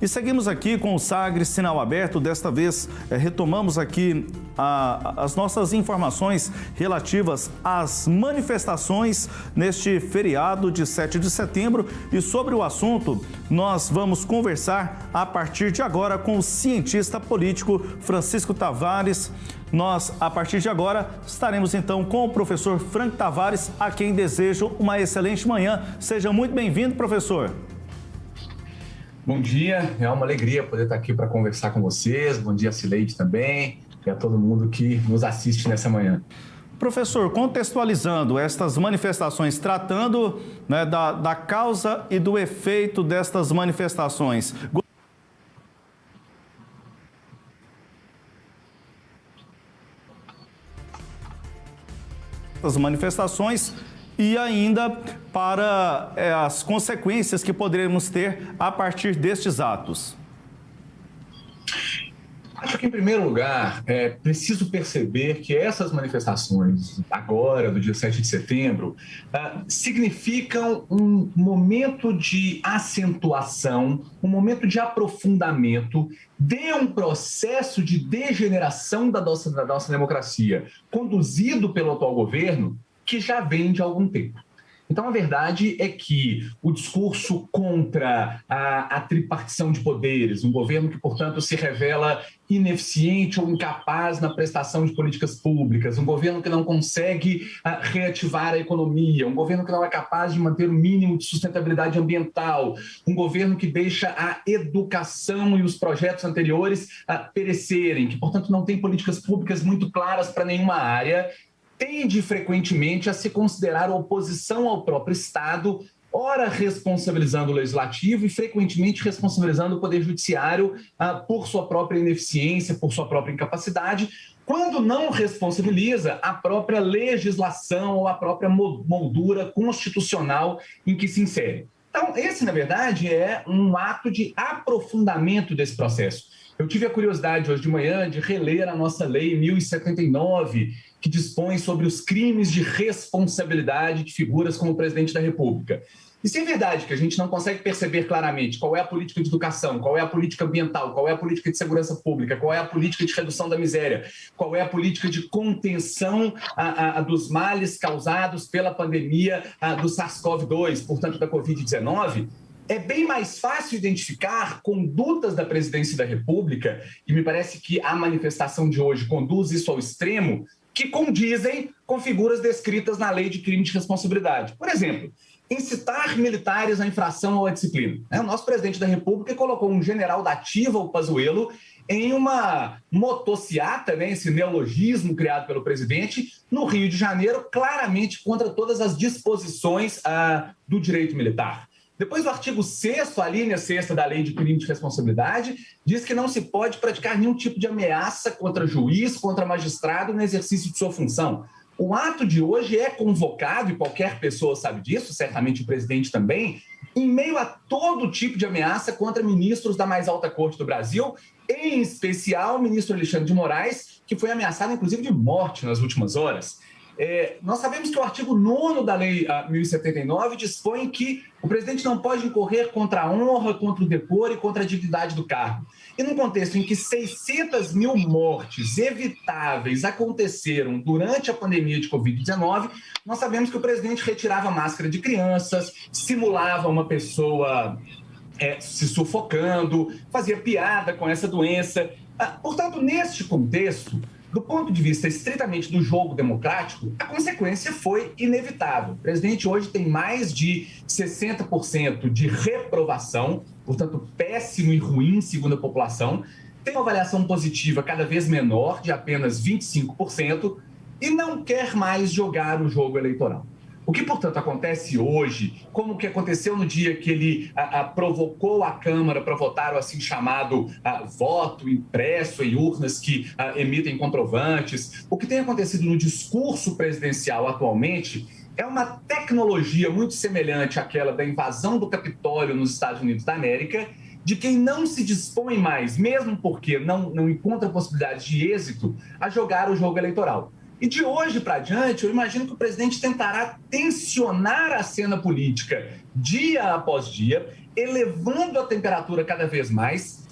E seguimos aqui com o Sagres Sinal Aberto. Desta vez retomamos aqui as nossas informações relativas às manifestações neste feriado de 7 de setembro. E sobre o assunto, nós vamos conversar a partir de agora com o cientista político Francisco Tavares. Nós, a partir de agora, estaremos então com o professor Frank Tavares, a quem desejo uma excelente manhã. Seja muito bem-vindo, professor. Bom dia, é uma alegria poder estar aqui para conversar com vocês. Bom dia, Cileide também, e a todo mundo que nos assiste nessa manhã. Professor, contextualizando estas manifestações, tratando da causa e do efeito destas manifestações. As manifestações e ainda para as consequências que poderemos ter a partir destes atos. Acho que, em primeiro lugar, é preciso perceber que essas manifestações, agora, do dia 7 de setembro, significam um momento de acentuação, um momento de aprofundamento de um processo de degeneração da nossa democracia, conduzido pelo atual governo, que já vem de algum tempo. Então, a verdade é que o discurso contra a tripartição de poderes, um governo que, portanto, se revela ineficiente ou incapaz na prestação de políticas públicas, um governo que não consegue reativar a economia, um governo que não é capaz de manter o mínimo de sustentabilidade ambiental, um governo que deixa a educação e os projetos anteriores perecerem, que, portanto, não tem políticas públicas muito claras para nenhuma área, tende frequentemente a se considerar oposição ao próprio Estado, ora responsabilizando o Legislativo e frequentemente responsabilizando o Poder Judiciário por sua própria ineficiência, por sua própria incapacidade, quando não responsabiliza a própria legislação ou a própria moldura constitucional em que se insere. Então, esse, na verdade, é um ato de aprofundamento desse processo. Eu tive a curiosidade hoje de manhã de reler a nossa Lei 1079, que dispõe sobre os crimes de responsabilidade de figuras como o presidente da República. E se é verdade que a gente não consegue perceber claramente qual é a política de educação, qual é a política ambiental, qual é a política de segurança pública, qual é a política de redução da miséria, qual é a política de contenção dos males causados pela pandemia do SARS-CoV-2, portanto da Covid-19, é bem mais fácil identificar condutas da presidência da República, e me parece que a manifestação de hoje conduz isso ao extremo, que condizem com figuras descritas na Lei de Crime de Responsabilidade. Por exemplo, incitar militares à infração ou à disciplina. O nosso presidente da República colocou um general da ativa, o Pazuello, em uma motociata, esse neologismo criado pelo presidente, no Rio de Janeiro, claramente contra todas as disposições do direito militar. Depois, o artigo 6º, a linha 6ª da Lei de Crime de Responsabilidade, diz que não se pode praticar nenhum tipo de ameaça contra juiz, contra magistrado no exercício de sua função. O ato de hoje é convocado, e qualquer pessoa sabe disso, certamente o presidente também, em meio a todo tipo de ameaça contra ministros da mais alta corte do Brasil, em especial o ministro Alexandre de Moraes, que foi ameaçado, inclusive, de morte nas últimas horas. Nós sabemos que o artigo 9º da Lei 1079 dispõe que o presidente não pode incorrer contra a honra, contra o decoro e contra a dignidade do cargo. E num contexto em que 600 mil mortes evitáveis aconteceram durante a pandemia de Covid-19, nós sabemos que o presidente retirava a máscara de crianças, simulava uma pessoa se sufocando, fazia piada com essa doença. Portanto, neste contexto, do ponto de vista estritamente do jogo democrático, a consequência foi inevitável. O presidente hoje tem mais de 60% de reprovação, portanto, péssimo e ruim segundo a população, tem uma avaliação positiva cada vez menor, de apenas 25%, e não quer mais jogar o jogo eleitoral. O que, portanto, acontece hoje, como que aconteceu no dia que ele provocou a Câmara para votar o assim chamado voto impresso em urnas que emitem comprovantes, o que tem acontecido no discurso presidencial atualmente é uma tecnologia muito semelhante àquela da invasão do Capitólio nos Estados Unidos da América, de quem não se dispõe mais, mesmo porque não encontra possibilidade de êxito, a jogar o jogo eleitoral. E de hoje para diante, eu imagino que o presidente tentará tensionar a cena política dia após dia, elevando a temperatura cada vez mais,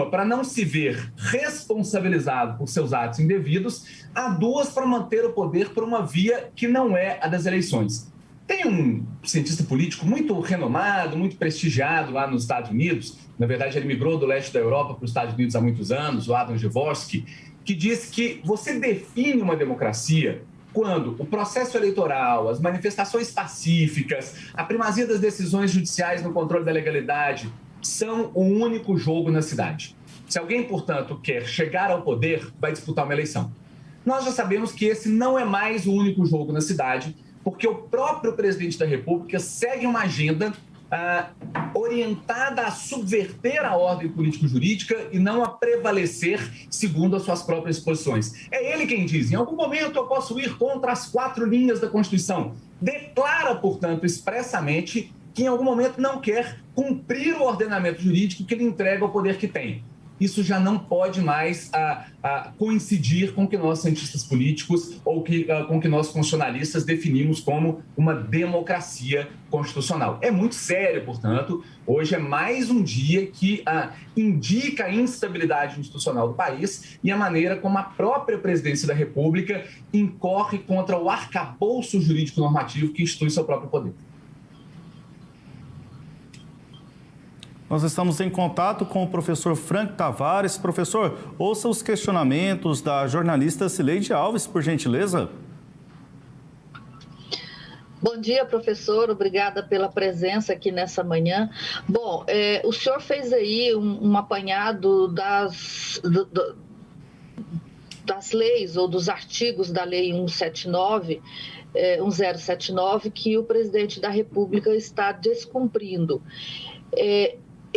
para não se ver responsabilizado por seus atos indevidos, para manter o poder por uma via que não é a das eleições. Tem um cientista político muito renomado, muito prestigiado lá nos Estados Unidos, na verdade ele migrou do leste da Europa para os Estados Unidos há muitos anos, o Adam Dvorsky, que diz que você define uma democracia quando o processo eleitoral, as manifestações pacíficas, a primazia das decisões judiciais no controle da legalidade são o único jogo na cidade. Se alguém, portanto, quer chegar ao poder, vai disputar uma eleição. Nós já sabemos que esse não é mais o único jogo na cidade, porque o próprio presidente da República segue uma agenda orientada a subverter a ordem político-jurídica e não a prevalecer segundo as suas próprias posições. É ele quem diz, em algum momento eu posso ir contra as 4 linhas da Constituição. Declara, portanto, expressamente que em algum momento não quer cumprir o ordenamento jurídico que lhe entrega o poder que tem. Isso já não pode mais coincidir com o que nós, cientistas políticos, ou com o que nós, constitucionalistas, definimos como uma democracia constitucional. É muito sério, portanto, hoje é mais um dia que indica a instabilidade institucional do país e a maneira como a própria presidência da República incorre contra o arcabouço jurídico normativo que institui seu próprio poder. Nós estamos em contato com o professor Frank Tavares. Professor, ouça os questionamentos da jornalista Cileide Alves, por gentileza. Bom dia, professor. Obrigada pela presença aqui nessa manhã. Bom, o senhor fez aí um apanhado das leis ou dos artigos da Lei 1079, que o presidente da República está descumprindo.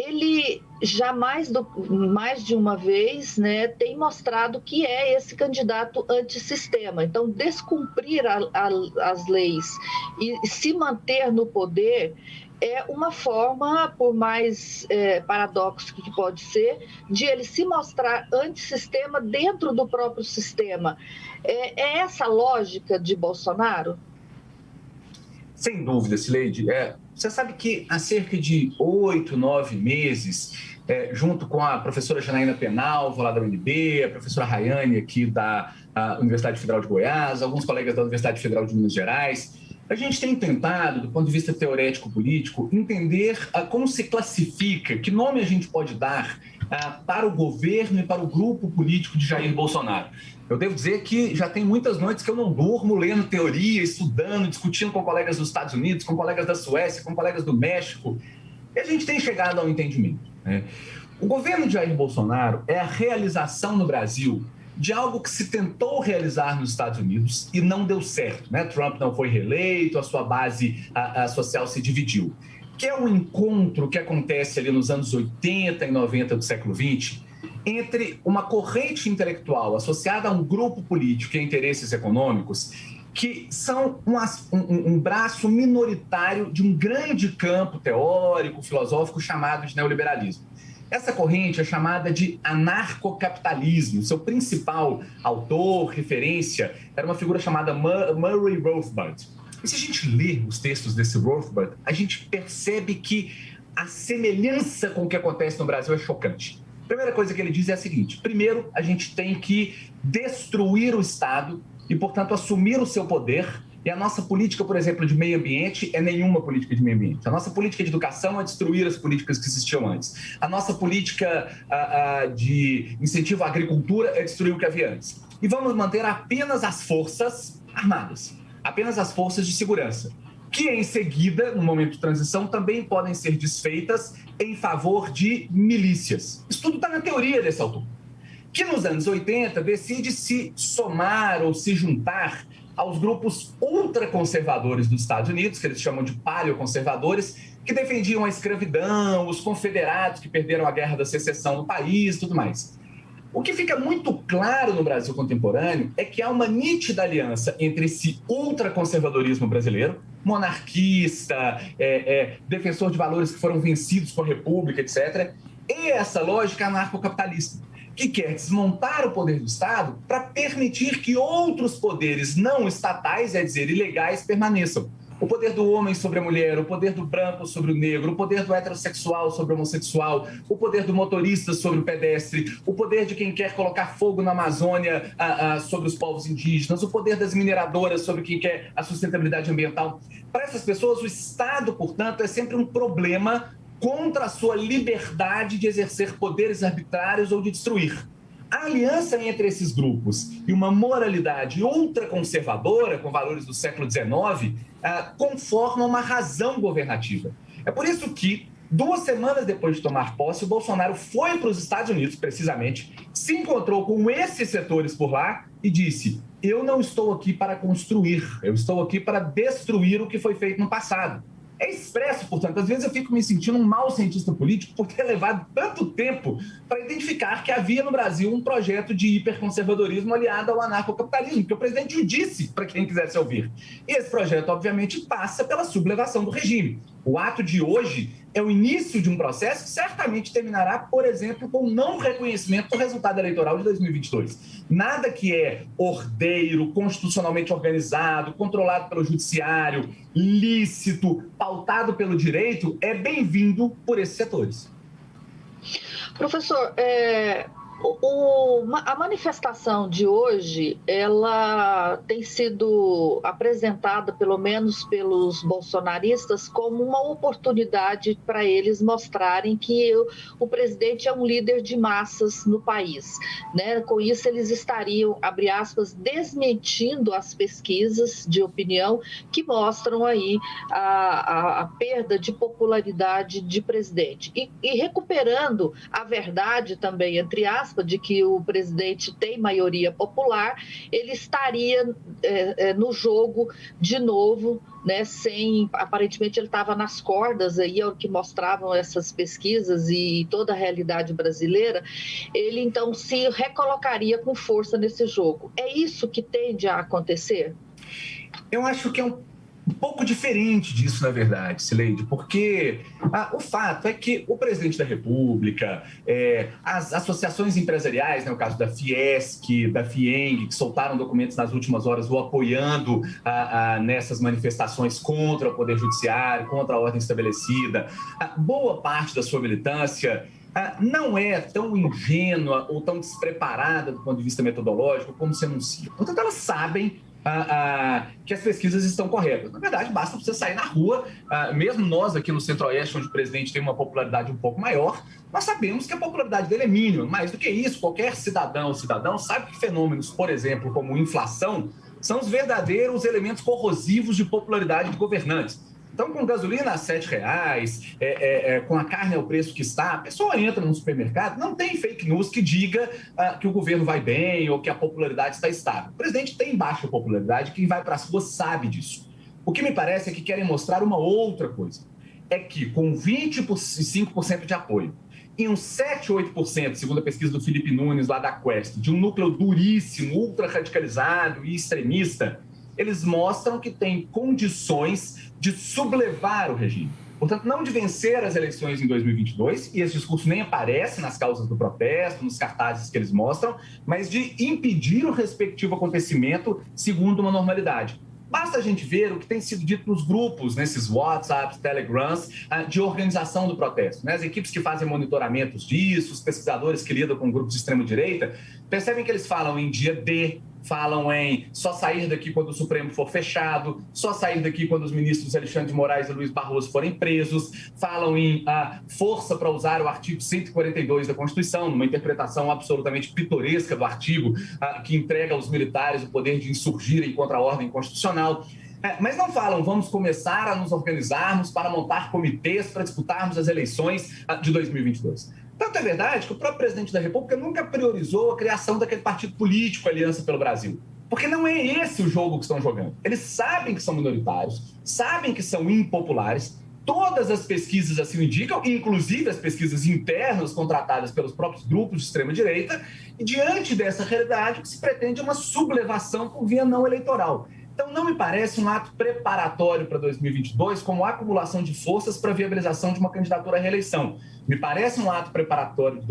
Ele já mais de uma vez, né, tem mostrado que é esse candidato antissistema. Então, descumprir as leis e se manter no poder é uma forma, por mais paradoxo que pode ser, de ele se mostrar antissistema dentro do próprio sistema. É essa a lógica de Bolsonaro? Sem dúvida, Cileide. Você sabe que há cerca de 8, 9 meses, junto com a professora Janaína Penalvo, lá da UNB, a professora Rayane, aqui da Universidade Federal de Goiás, alguns colegas da Universidade Federal de Minas Gerais, a gente tem tentado, do ponto de vista teorético-político, entender como se classifica, que nome a gente pode dar para o governo e para o grupo político de Jair Bolsonaro. Eu devo dizer que já tem muitas noites que eu não durmo lendo teoria, estudando, discutindo com colegas dos Estados Unidos, com colegas da Suécia, com colegas do México, e a gente tem chegado ao entendimento, né? O governo de Jair Bolsonaro é a realização no Brasil de algo que se tentou realizar nos Estados Unidos e não deu certo, né? Trump não foi reeleito, a sua base social se dividiu, que é um encontro que acontece ali nos anos 80 e 90 do século XX, entre uma corrente intelectual associada a um grupo político e a interesses econômicos, que são um braço minoritário de um grande campo teórico, filosófico, chamado de neoliberalismo. Essa corrente é chamada de anarcocapitalismo. Seu principal autor, referência, era uma figura chamada Murray Rothbard. E se a gente lê os textos desse Rothbard, a gente percebe que a semelhança com o que acontece no Brasil é chocante. A primeira coisa que ele diz é a seguinte: primeiro, a gente tem que destruir o Estado e, portanto, assumir o seu poder. E a nossa política, por exemplo, de meio ambiente é nenhuma política de meio ambiente. A nossa política de educação é destruir as políticas que existiam antes. A nossa política de incentivo à agricultura é destruir o que havia antes. E vamos manter apenas as forças armadas, apenas as forças de segurança, que em seguida, no momento de transição, também podem ser desfeitas em favor de milícias. Isso tudo está na teoria desse autor, que nos anos 80 decide se somar ou se juntar aos grupos ultraconservadores dos Estados Unidos, que eles chamam de paleoconservadores, que defendiam a escravidão, os confederados que perderam a guerra da secessão no país e tudo mais. O que fica muito claro no Brasil contemporâneo é que há uma nítida aliança entre esse ultraconservadorismo brasileiro, monarquista, defensor de valores que foram vencidos com a República, etc., e essa lógica anarcocapitalista, que quer desmontar o poder do Estado para permitir que outros poderes não estatais, é dizer, ilegais, permaneçam. O poder do homem sobre a mulher, o poder do branco sobre o negro, o poder do heterossexual sobre o homossexual, o poder do motorista sobre o pedestre, o poder de quem quer colocar fogo na Amazônia sobre os povos indígenas, o poder das mineradoras sobre quem quer a sustentabilidade ambiental. Para essas pessoas, o Estado, portanto, é sempre um problema contra a sua liberdade de exercer poderes arbitrários ou de destruir. A aliança entre esses grupos e uma moralidade ultraconservadora, com valores do século XIX, conformam uma razão governativa. É por isso que, 2 semanas depois de tomar posse, o Bolsonaro foi para os Estados Unidos, precisamente, se encontrou com esses setores por lá e disse: eu não estou aqui para construir, eu estou aqui para destruir o que foi feito no passado. É expresso, portanto, às vezes eu fico me sentindo um mau cientista político por ter levado tanto tempo para identificar que havia no Brasil um projeto de hiperconservadorismo aliado ao anarcocapitalismo, que o presidente o disse para quem quisesse ouvir. E esse projeto, obviamente, passa pela sublevação do regime. O ato de hoje é o início de um processo que certamente terminará, por exemplo, com o não reconhecimento do resultado eleitoral de 2022. Nada que é ordeiro, constitucionalmente organizado, controlado pelo judiciário, lícito, pautado pelo direito, é bem-vindo por esses setores. Professor, a manifestação de hoje, ela tem sido apresentada, pelo menos pelos bolsonaristas, como uma oportunidade para eles mostrarem que o presidente é um líder de massas no país, né? Com isso, eles estariam, abre aspas, desmentindo as pesquisas de opinião que mostram aí a perda de popularidade de presidente e recuperando a verdade também, entre aspas, de que o presidente tem maioria popular, ele estaria no jogo de novo, né, aparentemente ele estava nas cordas, aí é o que mostravam essas pesquisas e toda a realidade brasileira, ele então se recolocaria com força nesse jogo. É isso que tende a acontecer? Eu acho que é um pouco diferente disso, na verdade, Cileide, porque o fato é que o presidente da República, as associações empresariais, né, o caso da Fiesc, da Fieng, que soltaram documentos nas últimas horas o apoiando nessas manifestações contra o Poder Judiciário, contra a ordem estabelecida, boa parte da sua militância não é tão ingênua ou tão despreparada do ponto de vista metodológico como se anuncia. Portanto, elas sabem que as pesquisas estão corretas. Na verdade, basta você sair na rua, mesmo nós aqui no Centro-Oeste, onde o presidente tem uma popularidade um pouco maior, nós sabemos que a popularidade dele é mínima. Mais do que isso, qualquer cidadão ou cidadão sabe que fenômenos, por exemplo, como inflação, são os verdadeiros elementos corrosivos de popularidade de governantes. Então, com gasolina a R$7, com a carne ao preço que está, a pessoa entra no supermercado, não tem fake news que diga que o governo vai bem ou que a popularidade está estável. O presidente tem baixa popularidade, quem vai para as ruas sabe disso. O que me parece é que querem mostrar uma outra coisa. É que com 25% de apoio e uns 7, 8%, segundo a pesquisa do Felipe Nunes, lá da Quest, de um núcleo duríssimo, ultra-radicalizado e extremista, eles mostram que têm condições de sublevar o regime. Portanto, não de vencer as eleições em 2022, e esse discurso nem aparece nas causas do protesto, nos cartazes que eles mostram, mas de impedir o respectivo acontecimento segundo uma normalidade. Basta a gente ver o que tem sido dito nos grupos, nesses WhatsApps, Telegrams, de organização do protesto, né? As equipes que fazem monitoramentos disso, os pesquisadores que lidam com grupos de extrema-direita, percebem que eles falam em dia D, falam em só sair daqui quando o Supremo for fechado, só sair daqui quando os ministros Alexandre de Moraes e Luiz Barroso forem presos, falam em força para usar o artigo 142 da Constituição, numa interpretação absolutamente pitoresca do artigo que entrega aos militares o poder de insurgirem contra a ordem constitucional. Mas não falam, vamos começar a nos organizarmos para montar comitês para disputarmos as eleições de 2022. Tanto é verdade que o próprio presidente da República nunca priorizou a criação daquele partido político, Aliança pelo Brasil. Porque não é esse o jogo que estão jogando. Eles sabem que são minoritários, sabem que são impopulares, todas as pesquisas assim o indicam, inclusive as pesquisas internas contratadas pelos próprios grupos de extrema-direita, e diante dessa realidade o que se pretende é uma sublevação por via não eleitoral. Então, não me parece um ato preparatório para 2022 como acumulação de forças para viabilização de uma candidatura à reeleição. Me parece um ato preparatório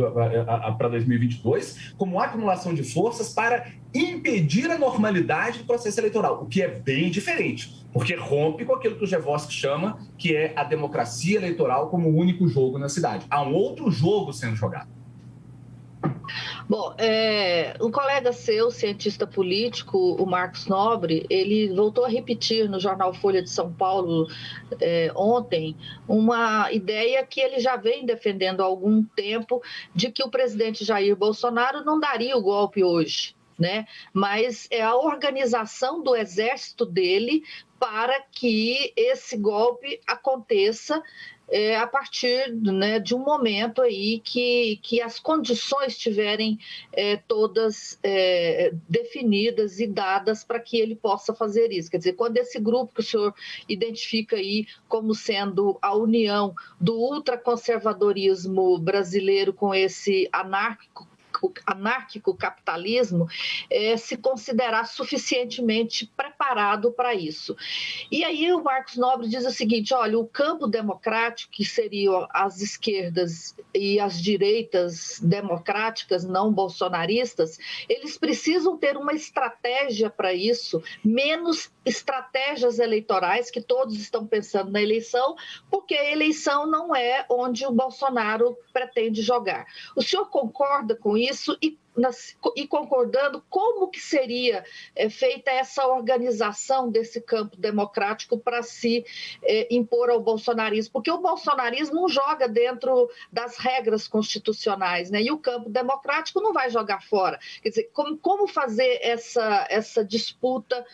para 2022 como acumulação de forças para impedir a normalidade do processo eleitoral, o que é bem diferente, porque rompe com aquilo que o Gevosky chama, que é a democracia eleitoral como o único jogo na cidade. Há um outro jogo sendo jogado. Bom, um colega seu, cientista político, o Marcos Nobre, ele voltou a repetir no jornal Folha de São Paulo ontem uma ideia que ele já vem defendendo há algum tempo, de que o presidente Jair Bolsonaro não daria o golpe hoje, né? Mas é a organização do exército dele para que esse golpe aconteça a partir, né, de um momento aí que as condições estiverem todas definidas e dadas para que ele possa fazer isso. Quer dizer, quando esse grupo que o senhor identifica aí como sendo a união do ultraconservadorismo brasileiro com esse anárquico capitalismo, se considerar suficientemente preparado para isso. E aí o Marcos Nobre diz o seguinte: olha, o campo democrático, que seriam as esquerdas e as direitas democráticas não bolsonaristas, eles precisam ter uma estratégia para isso, menos estratégias eleitorais, que todos estão pensando na eleição, porque a eleição não é onde o Bolsonaro pretende jogar. O senhor concorda com isso? E concordando, como que seria feita essa organização desse campo democrático para se impor ao bolsonarismo? Porque o bolsonarismo joga dentro das regras constitucionais, né? E o campo democrático não vai jogar fora. Quer dizer, como fazer essa disputa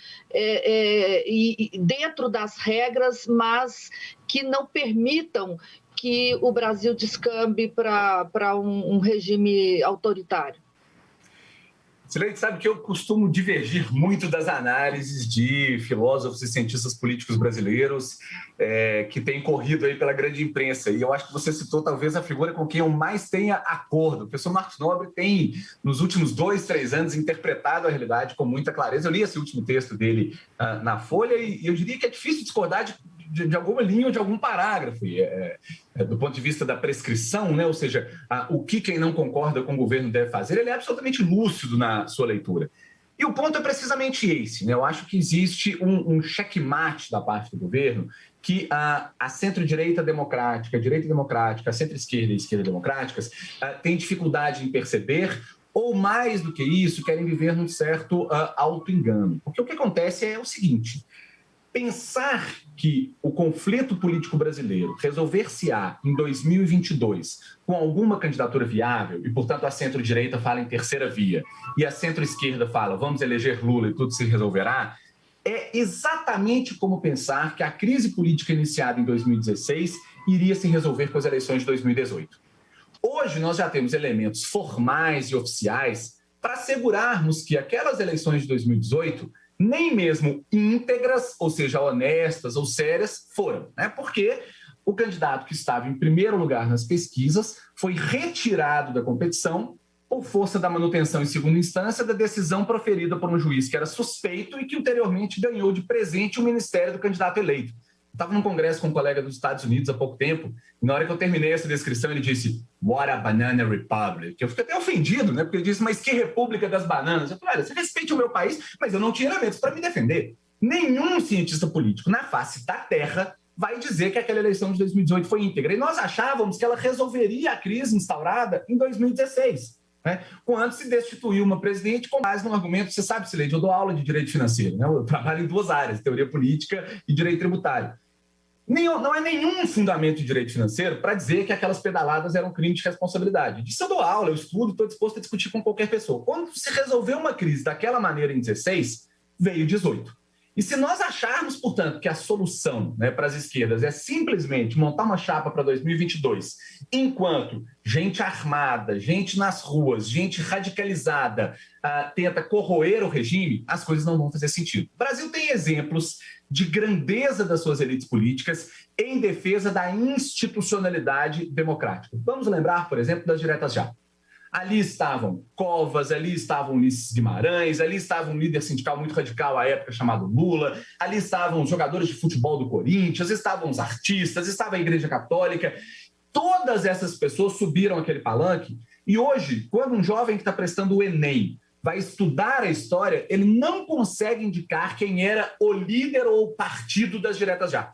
dentro das regras, mas que não permitam que o Brasil descambe para um regime autoritário? Silene, sabe que eu costumo divergir muito das análises de filósofos e cientistas políticos brasileiros que têm corrido aí pela grande imprensa. E eu acho que você citou talvez a figura com quem eu mais tenha acordo. O professor Marcos Nobre tem, nos últimos 2, 3 anos, interpretado a realidade com muita clareza. Eu li esse último texto dele na Folha e eu diria que é difícil discordar de alguma linha ou de algum parágrafo, do ponto de vista da prescrição, né? Ou seja, o que quem não concorda com o governo deve fazer, ele é absolutamente lúcido na sua leitura. E o ponto é precisamente esse, né? Eu acho que existe um checkmate da parte do governo que a centro-direita democrática, a direita democrática, a centro-esquerda e a esquerda democráticas têm dificuldade em perceber, ou mais do que isso, querem viver num certo auto-engano. Porque o que acontece é o seguinte: pensar que o conflito político brasileiro resolver-se-á em 2022 com alguma candidatura viável, e, portanto, a centro-direita fala em terceira via, e a centro-esquerda fala vamos eleger Lula e tudo se resolverá, é exatamente como pensar que a crise política iniciada em 2016 iria se resolver com as eleições de 2018. Hoje nós já temos elementos formais e oficiais para assegurarmos que aquelas eleições de 2018 nem mesmo íntegras, ou seja, honestas ou sérias, foram, né? Porque o candidato que estava em primeiro lugar nas pesquisas foi retirado da competição por força da manutenção em segunda instância da decisão proferida por um juiz que era suspeito e que anteriormente ganhou de presente o ministério do candidato eleito. Estava num congresso com um colega dos Estados Unidos há pouco tempo, e na hora que eu terminei essa descrição, ele disse, "What a banana republic." Eu fiquei até ofendido, né? Porque ele disse, mas que república das bananas? Eu falei, olha, você respeite o meu país, mas eu não tinha elementos para me defender. Nenhum cientista político na face da Terra vai dizer que aquela eleição de 2018 foi íntegra. E nós achávamos que ela resolveria a crise instaurada em 2016. Né? Quando se destituiu uma presidente com base no argumento, você sabe, Silene, eu dou aula de direito financeiro, né? Eu trabalho em 2 áreas, teoria política e direito tributário. Não é nenhum fundamento de direito financeiro para dizer que aquelas pedaladas eram crime de responsabilidade. Disso eu dou aula, eu estudo, estou disposto a discutir com qualquer pessoa. Quando se resolveu uma crise daquela maneira em 16, veio 18. E se nós acharmos, portanto, que a solução, né, para as esquerdas é simplesmente montar uma chapa para 2022, enquanto gente armada, gente nas ruas, gente radicalizada tenta corroer o regime, as coisas não vão fazer sentido. O Brasil tem exemplos de grandeza das suas elites políticas em defesa da institucionalidade democrática. Vamos lembrar, por exemplo, das diretas já. Ali estavam Covas, ali estavam Ulisses Guimarães, ali estava um líder sindical muito radical à época chamado Lula, ali estavam os jogadores de futebol do Corinthians, estavam os artistas, estava a Igreja Católica. Todas essas pessoas subiram aquele palanque e hoje, quando um jovem que está prestando o Enem vai estudar a história, ele não consegue indicar quem era o líder ou o partido das diretas já.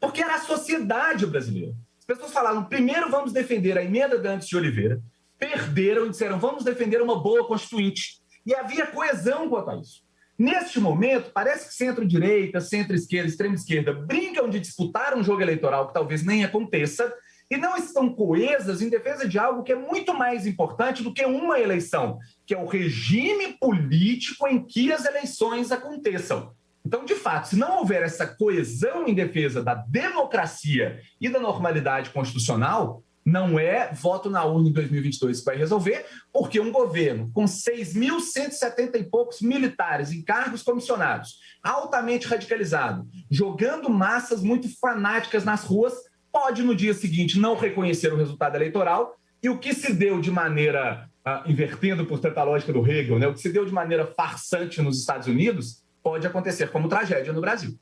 Porque era a sociedade brasileira. As pessoas falaram, primeiro vamos defender a emenda Dantas de Oliveira, perderam e disseram, vamos defender uma boa constituinte. E havia coesão quanto a isso. Neste momento, parece que centro-direita, centro-esquerda, extrema-esquerda brincam de disputar um jogo eleitoral que talvez nem aconteça e não estão coesas em defesa de algo que é muito mais importante do que uma eleição, que é o regime político em que as eleições aconteçam. Então, de fato, se não houver essa coesão em defesa da democracia e da normalidade constitucional, não é voto na urna em 2022 que vai resolver, porque um governo com 6.170 e poucos militares em cargos comissionados, altamente radicalizado, jogando massas muito fanáticas nas ruas, pode no dia seguinte não reconhecer o resultado eleitoral e o que se deu de maneira, invertendo, portanto, a lógica do Hegel, né, o que se deu de maneira farsante nos Estados Unidos, pode acontecer como tragédia no Brasil.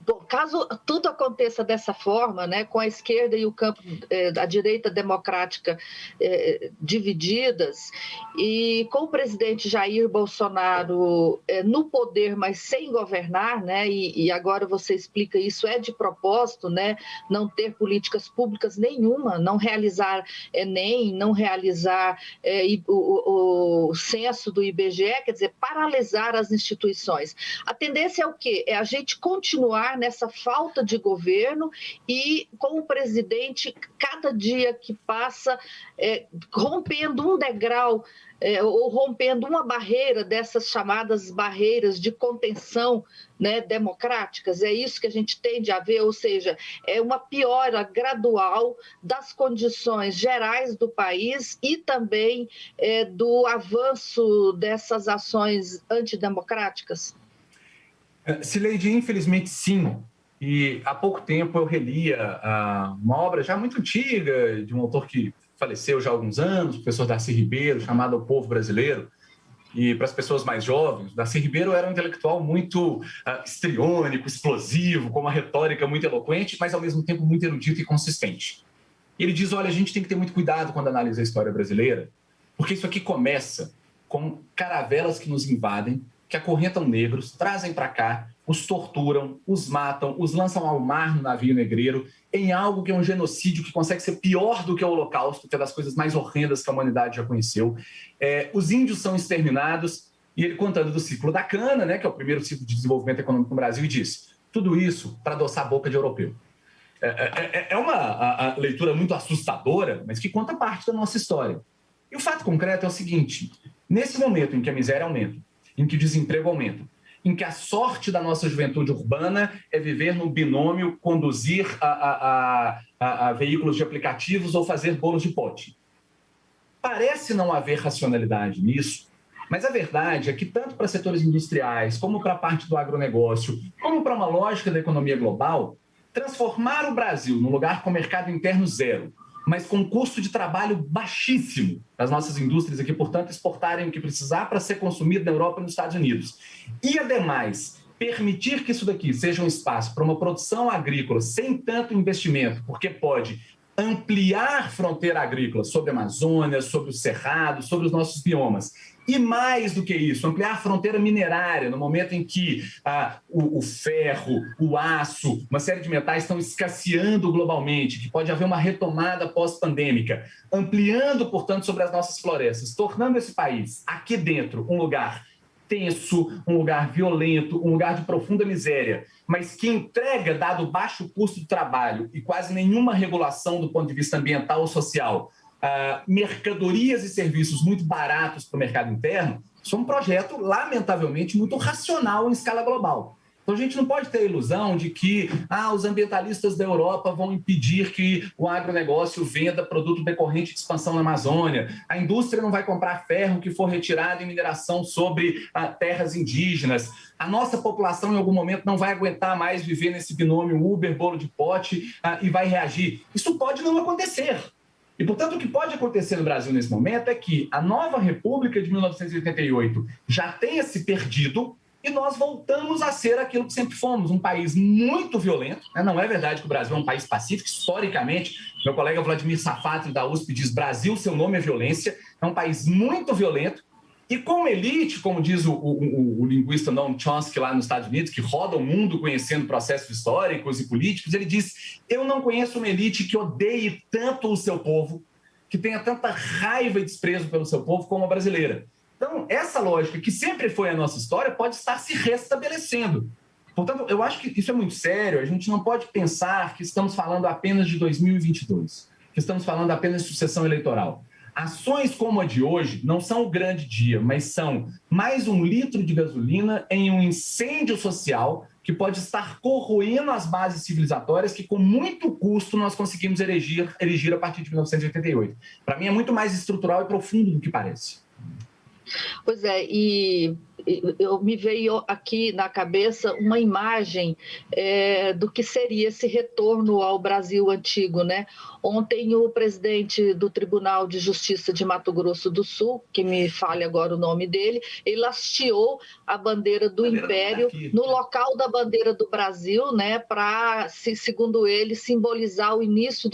Bom, caso tudo aconteça dessa forma, né, com a esquerda e o campo da direita democrática divididas, e com o presidente Jair Bolsonaro no poder, mas sem governar, né, e agora você explica isso, é de propósito, né, não ter políticas públicas nenhuma, não realizar Enem, não realizar o censo do IBGE, quer dizer, paralisar as instituições. A tendência é o quê? É a gente continuar nessa falta de governo e com o presidente, cada dia que passa, rompendo um degrau ou rompendo uma barreira dessas chamadas barreiras de contenção, né, democráticas. É isso que a gente tende a ver, ou seja, é uma piora gradual das condições gerais do país e também do avanço dessas ações antidemocráticas. Cileide, infelizmente sim. E há pouco tempo eu relia uma obra já muito antiga, de um autor que faleceu já há alguns anos, o professor Darcy Ribeiro, chamado O Povo Brasileiro. E para as pessoas mais jovens, Darcy Ribeiro era um intelectual muito histriônico, explosivo, com uma retórica muito eloquente, mas ao mesmo tempo muito erudito e consistente. E ele diz, olha, a gente tem que ter muito cuidado quando analisa a história brasileira, porque isso aqui começa com caravelas que nos invadem, que acorrentam negros, trazem para cá, os torturam, os matam, os lançam ao mar no navio negreiro, em algo que é um genocídio que consegue ser pior do que o Holocausto, que é das coisas mais horrendas que a humanidade já conheceu. Os índios são exterminados, e ele contando do ciclo da cana, né, que é o primeiro ciclo de desenvolvimento econômico no Brasil, e diz, tudo isso para adoçar a boca de europeu. É uma leitura muito assustadora, mas que conta parte da nossa história. E o fato concreto é o seguinte, nesse momento em que a miséria aumenta, em que o desemprego aumenta, em que a sorte da nossa juventude urbana é viver no binômio, conduzir a veículos de aplicativos ou fazer bolos de pote. Parece não haver racionalidade nisso, mas a verdade é que tanto para setores industriais, como para a parte do agronegócio, como para uma lógica da economia global, transformar o Brasil num lugar com mercado interno zero, mas com custo de trabalho baixíssimo das nossas indústrias aqui, portanto, exportarem o que precisar para ser consumido na Europa e nos Estados Unidos. E, ademais, permitir que isso daqui seja um espaço para uma produção agrícola sem tanto investimento, porque pode ampliar fronteira agrícola sobre a Amazônia, sobre o Cerrado, sobre os nossos biomas. E mais do que isso, ampliar a fronteira minerária no momento em que o ferro, o aço, uma série de metais estão escasseando globalmente, que pode haver uma retomada pós-pandêmica, ampliando, portanto, sobre as nossas florestas, tornando esse país, aqui dentro, um lugar tenso, um lugar violento, um lugar de profunda miséria, mas que entrega, dado o baixo custo de trabalho e quase nenhuma regulação do ponto de vista ambiental ou social, mercadorias e serviços muito baratos para o mercado interno, isso é um projeto, lamentavelmente, muito racional em escala global. Então, a gente não pode ter a ilusão de que os ambientalistas da Europa vão impedir que o agronegócio venda produto decorrente de expansão na Amazônia. A indústria não vai comprar ferro que for retirado em mineração sobre terras indígenas. A nossa população, em algum momento, não vai aguentar mais viver nesse binômio Uber-bolo de pote e vai reagir. Isso pode não acontecer. E, portanto, o que pode acontecer no Brasil nesse momento é que a nova República de 1988 já tenha se perdido e nós voltamos a ser aquilo que sempre fomos, um país muito violento. Não é verdade que o Brasil é um país pacífico. Historicamente, meu colega Vladimir Safatli, da USP, diz: Brasil, seu nome é violência. É um país muito violento. E com elite, como diz o linguista Noam Chomsky lá nos Estados Unidos, que roda o mundo conhecendo processos históricos e políticos, ele diz: eu não conheço uma elite que odeie tanto o seu povo, que tenha tanta raiva e desprezo pelo seu povo como a brasileira. Então, essa lógica, que sempre foi a nossa história, pode estar se restabelecendo. Portanto, eu acho que isso é muito sério. A gente não pode pensar que estamos falando apenas de 2022, que estamos falando apenas de sucessão eleitoral. Ações como a de hoje não são o grande dia, mas são mais 1 litro de gasolina em um incêndio social que pode estar corroendo as bases civilizatórias que, com muito custo, nós conseguimos erigir a partir de 1988. Para mim, é muito mais estrutural e profundo do que parece. Pois é, e me veio aqui na cabeça uma imagem do que seria esse retorno ao Brasil antigo, né? Ontem o presidente do Tribunal de Justiça de Mato Grosso do Sul, que me fale agora o nome dele, ele hasteou a bandeira do Império no local da bandeira do Brasil, né? Para, segundo ele, simbolizar o início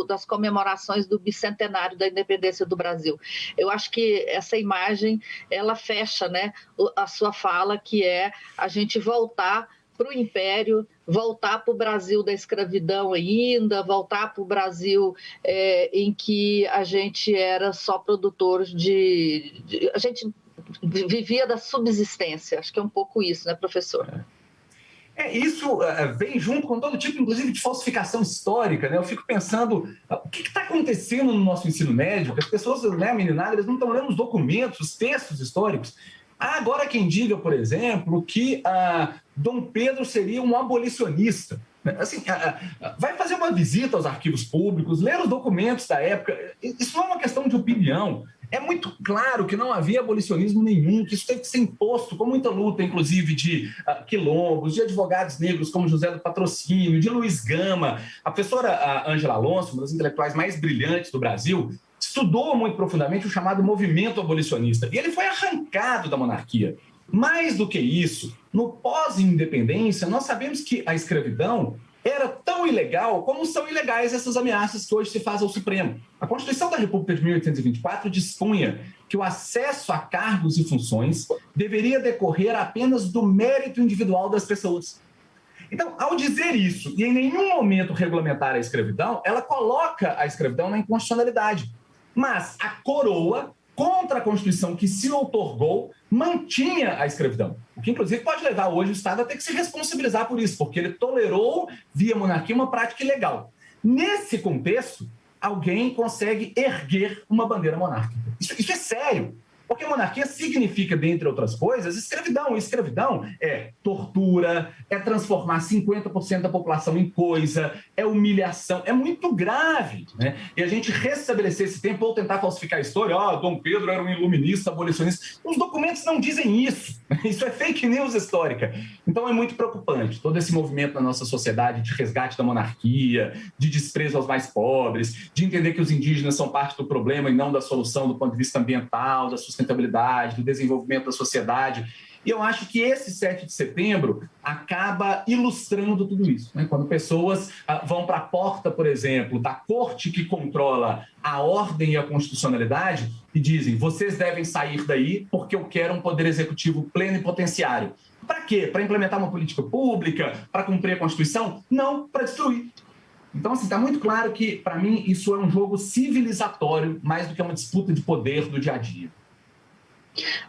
das comemorações do bicentenário da independência do Brasil. Eu acho que essa imagem, ela fecha, né, a sua fala, que é a gente voltar para o Império, voltar para o Brasil da escravidão ainda, voltar para o Brasil em que a gente era só produtor a gente vivia da subsistência. Acho que é um pouco isso, né, professor? Isso vem junto com todo tipo, inclusive, de falsificação histórica, né? Eu fico pensando, o que está acontecendo no nosso ensino médio? As pessoas, né, meninadas, não estão lendo os documentos, os textos históricos. Agora quem diga, por exemplo, que Dom Pedro seria um abolicionista. Assim, vai fazer uma visita aos arquivos públicos, ler os documentos da época. Isso não é uma questão de opinião. É muito claro que não havia abolicionismo nenhum, que isso teve que ser imposto com muita luta, inclusive de quilombos, de advogados negros como José do Patrocínio, de Luiz Gama. A professora Ângela Alonso, uma das intelectuais mais brilhantes do Brasil, estudou muito profundamente o chamado movimento abolicionista. E ele foi arrancado da monarquia. Mais do que isso, no pós-independência, nós sabemos que a escravidão era tão ilegal como são ilegais essas ameaças que hoje se fazem ao Supremo. A Constituição da República de 1824 dispunha que o acesso a cargos e funções deveria decorrer apenas do mérito individual das pessoas. Então, ao dizer isso e em nenhum momento regulamentar a escravidão, ela coloca a escravidão na inconstitucionalidade. Mas a coroa, contra a Constituição que se outorgou, mantinha a escravidão. O que, inclusive, pode levar hoje o Estado a ter que se responsabilizar por isso, porque ele tolerou, via monarquia, uma prática ilegal. Nesse contexto, alguém consegue erguer uma bandeira monárquica. Isso é sério. Porque monarquia significa, dentre outras coisas, escravidão. E escravidão é tortura, é transformar 50% da população em coisa, é humilhação, é muito grave, né? E a gente restabelecer esse tempo ou tentar falsificar a história, Dom Pedro era um iluminista, abolicionista. Os documentos não dizem isso. Isso é fake news histórica. Então é muito preocupante todo esse movimento na nossa sociedade de resgate da monarquia, de desprezo aos mais pobres, de entender que os indígenas são parte do problema e não da solução do ponto de vista ambiental, da sustentabilidade, do desenvolvimento da sociedade. E eu acho que esse 7 de setembro acaba ilustrando tudo isso, né? Quando pessoas vão para a porta, por exemplo, da corte que controla a ordem e a constitucionalidade e dizem: vocês devem sair daí porque eu quero um poder executivo plenipotenciário. Para quê? Para implementar uma política pública? Para cumprir a Constituição? Não, para destruir. Então, assim, está muito claro que, para mim, isso é um jogo civilizatório mais do que uma disputa de poder do dia a dia.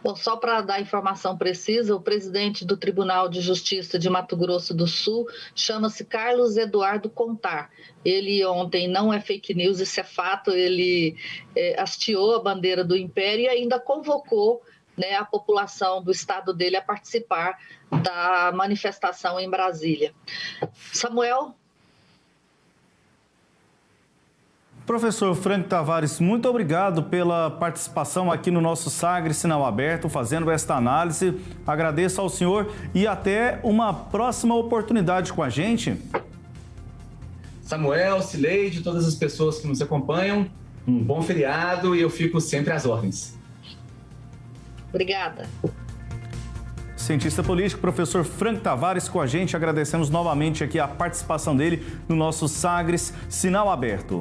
Bom, só para dar informação precisa, o presidente do Tribunal de Justiça de Mato Grosso do Sul chama-se Carlos Eduardo Contar. Ele ontem, não é fake news, isso é fato, ele hasteou a bandeira do Império e ainda convocou né, a população do estado dele a participar da manifestação em Brasília. Samuel? Professor Frank Tavares, muito obrigado pela participação aqui no nosso Sagres Sinal Aberto, fazendo esta análise. Agradeço ao senhor e até uma próxima oportunidade com a gente. Samuel, Cileide, todas as pessoas que nos acompanham, um bom feriado e eu fico sempre às ordens. Obrigada. Cientista político, professor Frank Tavares com a gente. Agradecemos novamente aqui a participação dele no nosso Sagres Sinal Aberto.